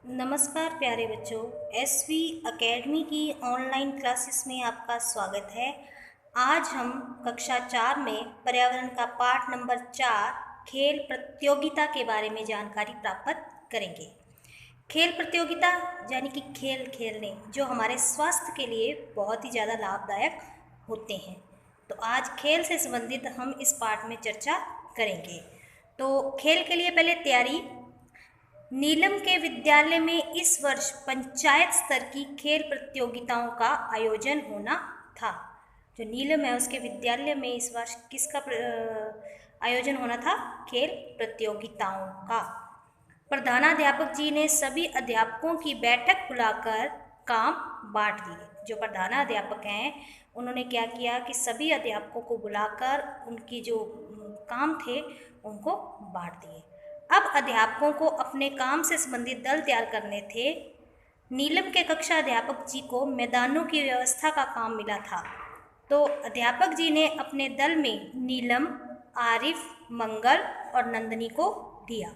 नमस्कार प्यारे बच्चों, एसवी एकेडमी की ऑनलाइन क्लासेस में आपका स्वागत है। आज हम कक्षा 4 में पर्यावरण का पाठ नंबर 4 खेल प्रतियोगिता के बारे में जानकारी प्राप्त करेंगे। खेल प्रतियोगिता यानी कि खेल खेलने जो हमारे स्वास्थ्य के लिए बहुत ही ज़्यादा लाभदायक होते हैं। तो आज खेल से संबंधित हम इस पाठ में चर्चा करेंगे। तो खेल के लिए पहले तैयारी। नीलम के विद्यालय में इस वर्ष पंचायत स्तर की खेल प्रतियोगिताओं का आयोजन होना था। जो नीलम है उसके विद्यालय में इस वर्ष किसका आयोजन होना था? खेल प्रतियोगिताओं का। प्रधानाध्यापक जी ने सभी अध्यापकों की बैठक बुलाकर काम बांट दिए। जो प्रधानाध्यापक हैं उन्होंने क्या किया कि सभी अध्यापकों को बुलाकर उनकी जो काम थे उनको बांट दिए। अब अध्यापकों को अपने काम से संबंधित दल तैयार करने थे। नीलम के कक्षा अध्यापक जी को मैदानों की व्यवस्था का काम मिला था। तो अध्यापक जी ने अपने दल में नीलम, आरिफ, मंगल और नंदनी को दिया।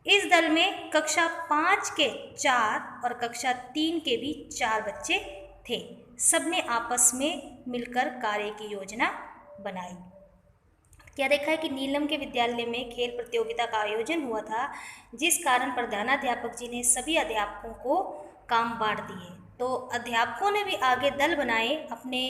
इस दल में कक्षा 5 के 4 और कक्षा 3 के भी 4 बच्चे थे। सबने आपस में मिलकर कार्य की योजना बनाई। क्या देखा है कि नीलम के विद्यालय में खेल प्रतियोगिता का आयोजन हुआ था, जिस कारण प्रधानाध्यापक जी ने सभी अध्यापकों को काम बांट दिए। तो अध्यापकों ने भी आगे दल बनाए, अपने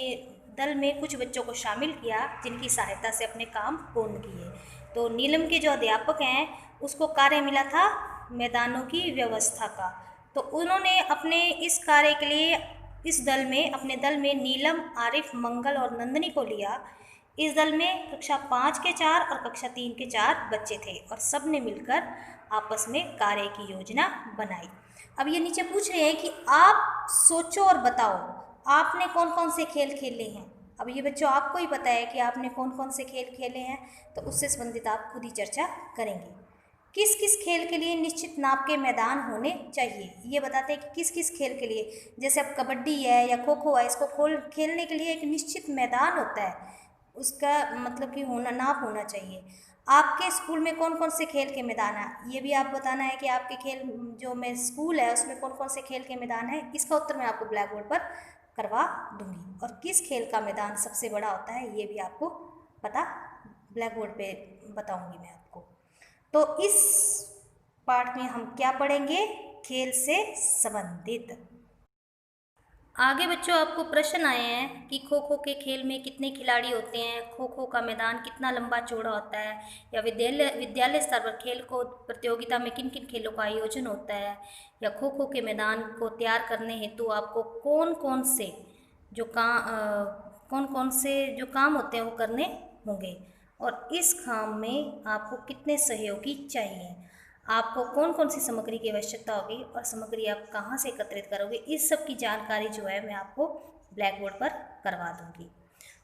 दल में कुछ बच्चों को शामिल किया जिनकी सहायता से अपने काम पूर्ण किए। तो नीलम के जो अध्यापक हैं उसको कार्य मिला था मैदानों की व्यवस्था का। तो उन्होंने अपने इस कार्य के लिए अपने दल में नीलम, आरिफ, मंगल और नंदनी को लिया। इस दल में कक्षा 5 के 4 और कक्षा 3 के 4 बच्चे थे और सब ने मिलकर आपस में कार्य की योजना बनाई। अब ये नीचे पूछ रहे हैं कि आप सोचो और बताओ आपने कौन कौन से खेल खेले हैं। अब ये बच्चों आपको ही पता है कि आपने कौन कौन से खेल खेले हैं, तो उससे संबंधित आप खुद ही चर्चा करेंगे। किस किस खेल के लिए निश्चित नाप के मैदान होने चाहिए, ये बताते हैं कि किस किस खेल के लिए। जैसे अब कबड्डी है या खो खो है, इसको खेलने के लिए एक निश्चित मैदान होता है, उसका मतलब कि नाप होना चाहिए। आपके स्कूल में कौन कौन से खेल के मैदान हैं, ये भी आप बताना है कि आपके खेल जो में स्कूल है उसमें कौन कौन से खेल के मैदान है। इसका उत्तर मैं आपको ब्लैक बोर्ड पर करवा दूंगी। और किस खेल का मैदान सबसे बड़ा होता है ये भी आपको पता ब्लैक बोर्ड पे बताऊंगी मैं आपको। तो इस पाठ में हम क्या पढ़ेंगे? खेल से संबंधित। आगे बच्चों आपको प्रश्न आए हैं कि खो खो के खेल में कितने खिलाड़ी होते हैं, खो खो का मैदान कितना लंबा चौड़ा होता है, या विद्यालय स्तर पर खेल को प्रतियोगिता में किन किन खेलों का आयोजन होता है, या खो खो के मैदान को तैयार करने हेतु आपको कौन कौन से जो काम होते हैं वो करने होंगे, और इस काम में आपको कितने सहयोगी चाहिए, आपको कौन कौन सी सामग्री की आवश्यकता होगी और सामग्री आप कहाँ से एकत्रित करोगे, इस सब की जानकारी जो है मैं आपको ब्लैक बोर्ड पर करवा दूंगी।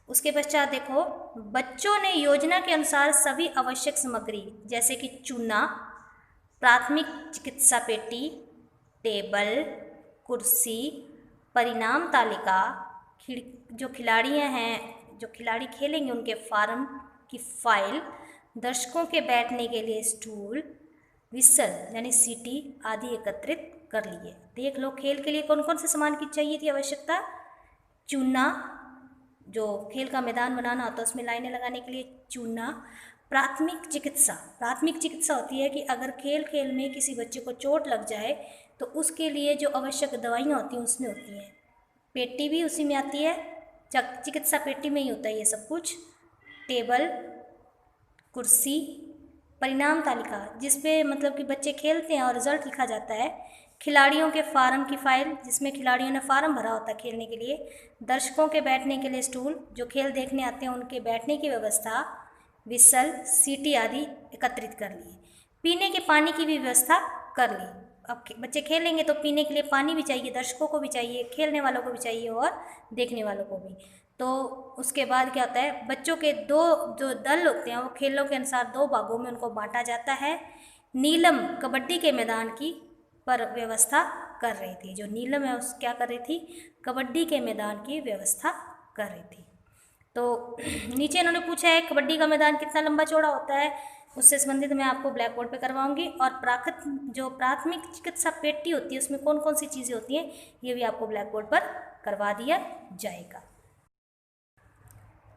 उसके पश्चात देखो, बच्चों ने योजना के अनुसार सभी आवश्यक सामग्री जैसे कि चूना, प्राथमिक चिकित्सा पेटी, टेबल, कुर्सी, परिणाम तालिका, जो खिलाड़ी खेलेंगे उनके फार्म की फाइल, दर्शकों के बैठने के लिए स्टूल, विसल यानी सीटी आदि एकत्रित कर लिए। देख लो खेल के लिए कौन कौन से सामान की चाहिए थी आवश्यकता। चूना, जो खेल का मैदान बनाना होता है उसमें लाइनें लगाने के लिए चूना। प्राथमिक चिकित्सा होती है कि अगर खेल में किसी बच्चे को चोट लग जाए तो उसके लिए जो आवश्यक दवाइयाँ होती हैं उसमें होती हैं। पेटी भी उसी में आती है, चिकित्सा पेटी में ही होता है ये सब कुछ। टेबल, कुर्सी, परिणाम तालिका जिसपे मतलब कि बच्चे खेलते हैं और रिजल्ट लिखा जाता है। खिलाड़ियों के फार्म की फाइल जिसमें खिलाड़ियों ने फार्म भरा होता है खेलने के लिए। दर्शकों के बैठने के लिए स्टूल, जो खेल देखने आते हैं उनके बैठने की व्यवस्था। विसल, सीटी आदि एकत्रित कर लिए। पीने के पानी की भी व्यवस्था कर ली। अब बच्चे खेलेंगे तो पीने के लिए पानी भी चाहिए, दर्शकों को भी चाहिए, खेलने वालों को भी चाहिए और देखने वालों को भी। तो उसके बाद क्या होता है, बच्चों के दो जो दल होते हैं वो खेलों के अनुसार 2 भागों में उनको बांटा जाता है। नीलम कबड्डी के मैदान की पर व्यवस्था कर रही थी। जो नीलम है उस क्या कर रही थी? कबड्डी के मैदान की व्यवस्था कर रही थी। तो नीचे इन्होंने पूछा है कबड्डी का मैदान कितना लंबा चौड़ा होता है। उससे संबंधित मैं आपको ब्लैक बोर्ड पे करवाऊंगी। और जो प्राथमिक चिकित्सा पेटी होती है उसमें कौन कौन सी चीज़ें होती हैं ये भी आपको ब्लैक बोर्ड पर करवा दिया जाएगा।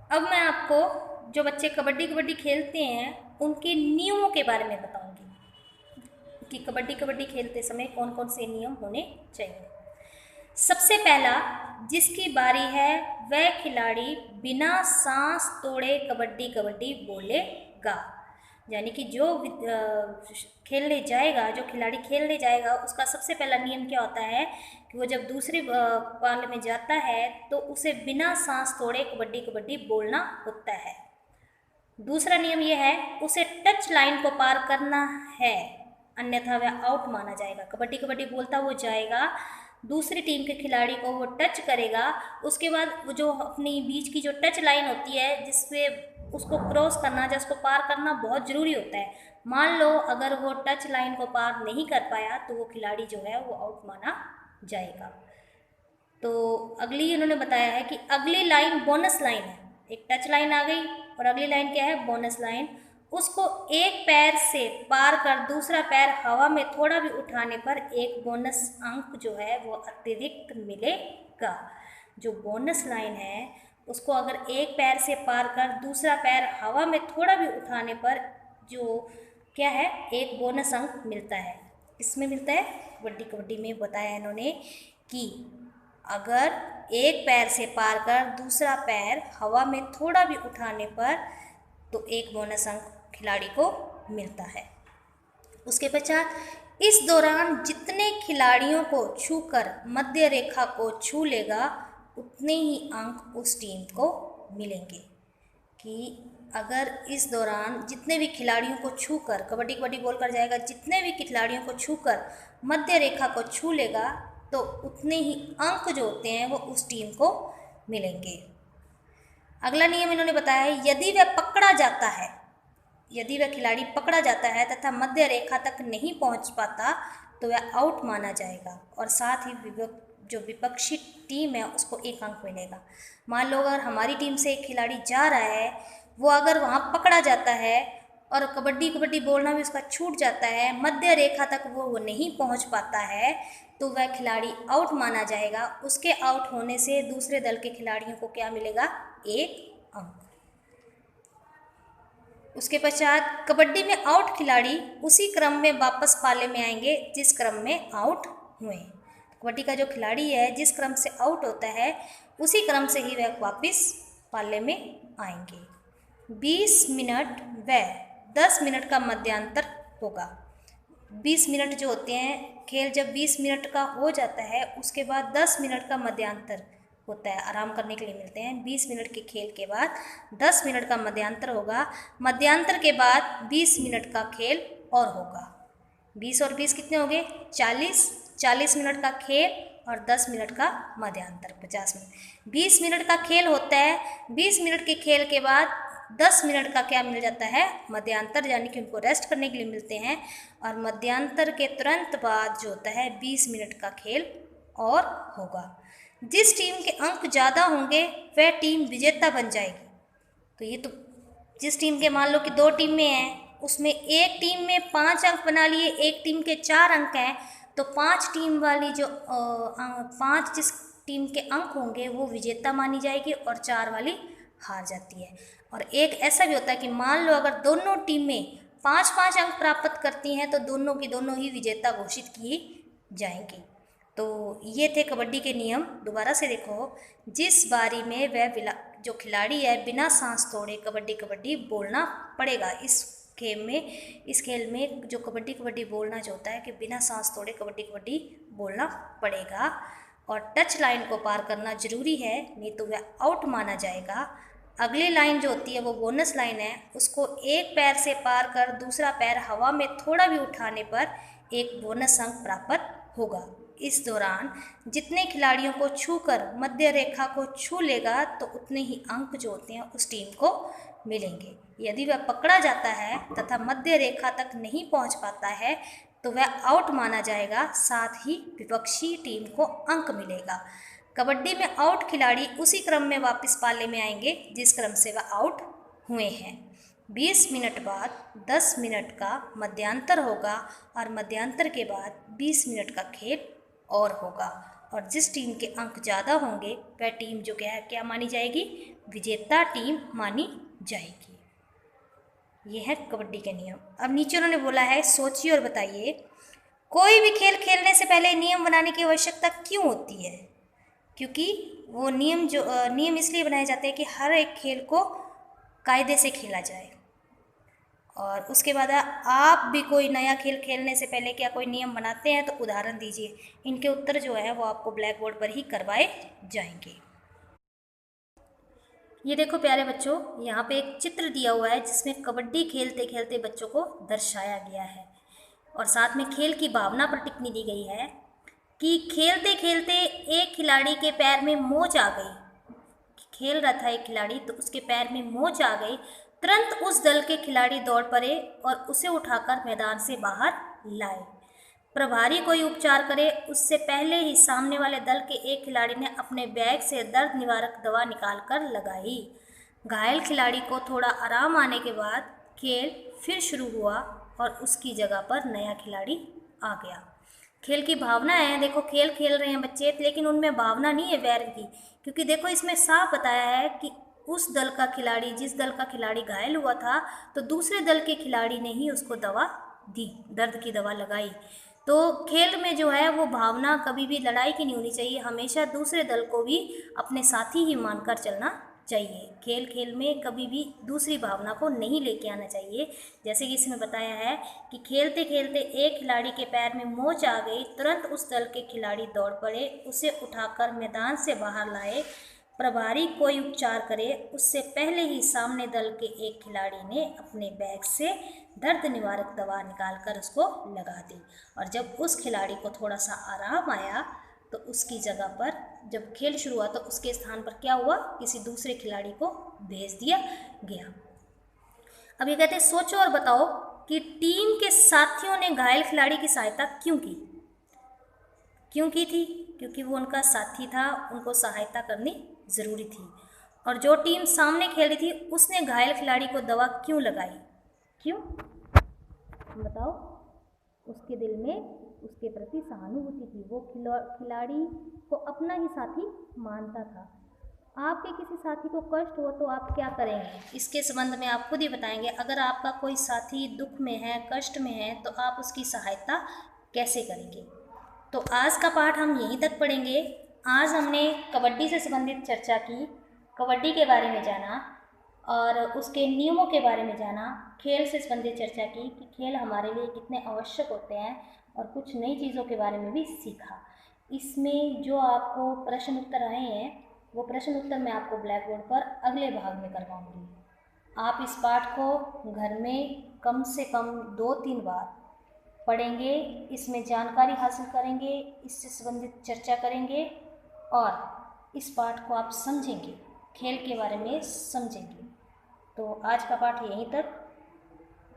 अब मैं आपको जो बच्चे कबड्डी खेलते हैं उनके नियमों के बारे में बताऊंगी कि कबड्डी खेलते समय कौन कौन से नियम होने चाहिए। सबसे पहला, जिसकी बारी है वह खिलाड़ी बिना सांस तोड़े कबड्डी बोलेगा। यानी कि जो खेलने जाएगा, जो खिलाड़ी खेलने जाएगा उसका सबसे पहला नियम क्या होता है कि वो जब दूसरी पाल में जाता है तो उसे बिना सांस तोड़े कबड्डी बोलना होता है। दूसरा नियम यह है, उसे टच लाइन को पार करना है, अन्यथा वह आउट माना जाएगा। कबड्डी बोलता वो जाएगा, दूसरी टीम के खिलाड़ी को वो टच करेगा, उसके बाद वो जो अपनी बीच की जो टच लाइन होती है जिसपे उसको क्रॉस करना या उसको पार करना बहुत ज़रूरी होता है। मान लो अगर वो टच लाइन को पार नहीं कर पाया तो वो खिलाड़ी जो है वो आउट माना जाएगा। तो अगली इन्होंने बताया है कि अगली लाइन बोनस लाइन है। एक टच लाइन आ गई और अगली लाइन क्या है, बोनस लाइन। उसको एक पैर से पार कर दूसरा पैर हवा में थोड़ा भी उठाने पर एक बोनस अंक जो है वो अतिरिक्त मिलेगा। जो बोनस लाइन है उसको अगर एक पैर से पार कर दूसरा पैर हवा में थोड़ा भी उठाने पर जो क्या है, एक बोनस अंक मिलता है। इसमें मिलता है कबड्डी में बताया इन्होंने कि अगर एक पैर से पार कर दूसरा पैर हवा में थोड़ा भी उठाने पर तो एक बोनस अंक खिलाड़ी को मिलता है। उसके पश्चात इस दौरान जितने खिलाड़ियों को छूकर मध्य रेखा को छू लेगा उतने ही अंक उस टीम को मिलेंगे। कि अगर इस दौरान जितने भी खिलाड़ियों को छूकर कबड्डी बोलकर जाएगा, जितने भी खिलाड़ियों को छूकर मध्य रेखा को छू लेगा तो उतने ही अंक जो होते हैं वो उस टीम को मिलेंगे। अगला नियम इन्होंने बताया है, यदि वह पकड़ा जाता है, यदि वह खिलाड़ी पकड़ा जाता है तथा मध्य रेखा तक नहीं पहुंच पाता तो वह आउट माना जाएगा और साथ ही जो विपक्षी टीम है उसको एक अंक मिलेगा। मान लो अगर हमारी टीम से एक खिलाड़ी जा रहा है, वो अगर वहाँ पकड़ा जाता है और कबड्डी बोलना भी उसका छूट जाता है, मध्य रेखा तक वो नहीं पहुँच पाता है तो वह खिलाड़ी आउट माना जाएगा। उसके आउट होने से दूसरे दल के खिलाड़ियों को क्या मिलेगा, एक अंक। उसके पश्चात कबड्डी में आउट खिलाड़ी उसी क्रम में वापस पाले में आएंगे जिस क्रम में आउट हुए। कबड्डी का जो खिलाड़ी है जिस क्रम से आउट होता है उसी क्रम से ही वह वापस पाले में आएंगे। 20 मिनट व 10 मिनट का मध्यांतर होगा। 20 मिनट जो होते हैं, खेल जब 20 मिनट का हो जाता है उसके बाद 10 मिनट का मध्यांतर होता है, आराम करने के लिए मिलते हैं। 20 मिनट के खेल के बाद 10 मिनट का मध्यांतर होगा। मध्यांतर के बाद 20 मिनट का खेल और होगा। 20 और 20 कितने हो गए, 40 मिनट का खेल और 10 मिनट का मध्यांतर 50 मिनट। 20 मिनट का खेल होता है, 20 मिनट के खेल के बाद 10 मिनट का क्या मिल जाता है, मध्यांतर, यानी कि उनको रेस्ट करने के लिए मिलते हैं। और मध्यांतर के तुरंत बाद जो होता है 20 मिनट का खेल और होगा। जिस टीम के अंक ज़्यादा होंगे वह टीम विजेता बन जाएगी। तो ये तो जिस टीम के मान लो कि 2 टीमें हैं उसमें एक टीम में 5 अंक बना लिए, एक टीम के 4 अंक हैं, तो 5 टीम वाली जो 5 जिस टीम के अंक होंगे वो विजेता मानी जाएगी और 4 वाली हार जाती है। और एक ऐसा भी होता है कि मान लो अगर दोनों टीमें 5-5 अंक प्राप्त करती हैं तो दोनों की दोनों ही विजेता घोषित की जाएंगी। तो ये थे कबड्डी के नियम। दोबारा से देखो, जिस बारी में वह जो खिलाड़ी है बिना सांस तोड़े कबड्डी बोलना पड़ेगा। इस खेल में जो कबड्डी बोलना जो होता है कि बिना सांस तोड़े कबड्डी बोलना पड़ेगा और टच लाइन को पार करना जरूरी है, नहीं तो वह आउट माना जाएगा। अगली लाइन जो होती है वो बोनस लाइन है, उसको एक पैर से पार कर दूसरा पैर हवा में थोड़ा भी उठाने पर एक बोनस अंक प्राप्त होगा। इस दौरान जितने खिलाड़ियों को छूकर मध्य रेखा को छू लेगा तो उतने ही अंक जो होते हैं उस टीम को मिलेंगे। यदि वह पकड़ा जाता है तथा मध्य रेखा तक नहीं पहुंच पाता है तो वह आउट माना जाएगा, साथ ही विपक्षी टीम को अंक मिलेगा। कबड्डी में आउट खिलाड़ी उसी क्रम में वापस पाले में आएंगे जिस क्रम से वह आउट हुए हैं। 20 मिनट बाद 10 मिनट का मध्यांतर होगा और मध्यांतर के बाद 20 मिनट का खेल और होगा, और जिस टीम के अंक ज़्यादा होंगे वह टीम जो क्या मानी जाएगी, विजेता टीम मानी जाएगी। यह है कबड्डी के नियम। अब नीचे उन्होंने बोला है, सोचिए और बताइए, कोई भी खेल खेलने से पहले नियम बनाने की आवश्यकता क्यों होती है? क्योंकि वो नियम इसलिए बनाए जाते हैं कि हर एक खेल को कायदे से खेला जाए। और उसके बाद आप भी कोई नया खेल खेलने से पहले क्या कोई नियम बनाते हैं तो उदाहरण दीजिए। इनके उत्तर जो है वो आपको ब्लैक बोर्ड पर ही करवाए जाएंगे। ये देखो प्यारे बच्चों, यहाँ पे एक चित्र दिया हुआ है जिसमें कबड्डी खेलते खेलते बच्चों को दर्शाया गया है, और साथ में खेल की भावना पर टिप्पणी दी गई है कि खेलते खेलते एक खिलाड़ी के पैर में मोच आ गई। खेल रहा था एक खिलाड़ी, तो उसके पैर में मोच आ गई। तुरंत उस दल के खिलाड़ी दौड़ पड़े और उसे उठाकर मैदान से बाहर लाए। प्रभारी कोई उपचार करे उससे पहले ही सामने वाले दल के एक खिलाड़ी ने अपने बैग से दर्द निवारक दवा निकालकर लगाई। घायल खिलाड़ी को थोड़ा आराम आने के बाद खेल फिर शुरू हुआ और उसकी जगह पर नया खिलाड़ी आ गया। खेल की भावना है, देखो खेल खेल रहे हैं बच्चे, लेकिन उनमें भावना नहीं है वैर की, क्योंकि देखो इसमें साफ बताया है कि उस दल का खिलाड़ी, जिस दल का खिलाड़ी घायल हुआ था, तो दूसरे दल के खिलाड़ी ने ही उसको दवा दी, दर्द की दवा लगाई। तो खेल में जो है वो भावना कभी भी लड़ाई की नहीं होनी चाहिए, हमेशा दूसरे दल को भी अपने साथी ही मानकर चलना चाहिए। खेल खेल में कभी भी दूसरी भावना को नहीं लेके आना चाहिए। जैसे कि इसमें बताया है कि खेलते खेलते एक खिलाड़ी के पैर में मोच आ गई, तुरंत उस दल के खिलाड़ी दौड़ पड़े, उसे उठाकर मैदान से बाहर लाए। प्रभारी कोई उपचार करे उससे पहले ही सामने दल के एक खिलाड़ी ने अपने बैग से दर्द निवारक दवा निकालकर उसको लगा दी, और जब उस खिलाड़ी को थोड़ा सा आराम आया तो उसकी जगह पर जब खेल शुरू हुआ तो उसके स्थान पर क्या हुआ, किसी दूसरे खिलाड़ी को भेज दिया गया। अब ये कहते हैं, सोचो और बताओ कि टीम के साथियों ने घायल खिलाड़ी की सहायता क्यों की? क्यों की थी? क्योंकि वो उनका साथी था, उनको सहायता करनी ज़रूरी थी। और जो टीम सामने खेल रही थी उसने घायल खिलाड़ी को दवा क्यों लगाई? क्यों बताओ? उसके दिल में उसके प्रति सहानुभूति थी, वो खिलाड़ी को अपना ही साथी मानता था। आपके किसी साथी को कष्ट हो तो आप क्या करेंगे, इसके संबंध में आप खुद ही बताएंगे। अगर आपका कोई साथी दुख में है, कष्ट में है, तो आप उसकी सहायता कैसे करेंगे? तो आज का पाठ हम यहीं तक पढ़ेंगे। आज हमने कबड्डी से संबंधित चर्चा की, कबड्डी के बारे में जाना और उसके नियमों के बारे में जाना, खेल से संबंधित चर्चा की कि खेल हमारे लिए कितने आवश्यक होते हैं, और कुछ नई चीज़ों के बारे में भी सीखा। इसमें जो आपको प्रश्न उत्तर आए हैं वो प्रश्न उत्तर मैं आपको ब्लैक बोर्ड पर अगले भाग में करवाऊँगी। आप इस पाठ को घर में कम से कम 2-3 बार पढ़ेंगे, इसमें जानकारी हासिल करेंगे, इससे संबंधित चर्चा करेंगे और इस पाठ को आप समझेंगे, खेल के बारे में समझेंगे। तो आज का पाठ यहीं तक,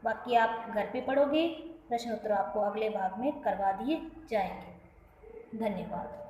बाकी आप घर पे पढ़ोगे, प्रश्न उत्तर आपको अगले भाग में करवा दिए जाएंगे। धन्यवाद।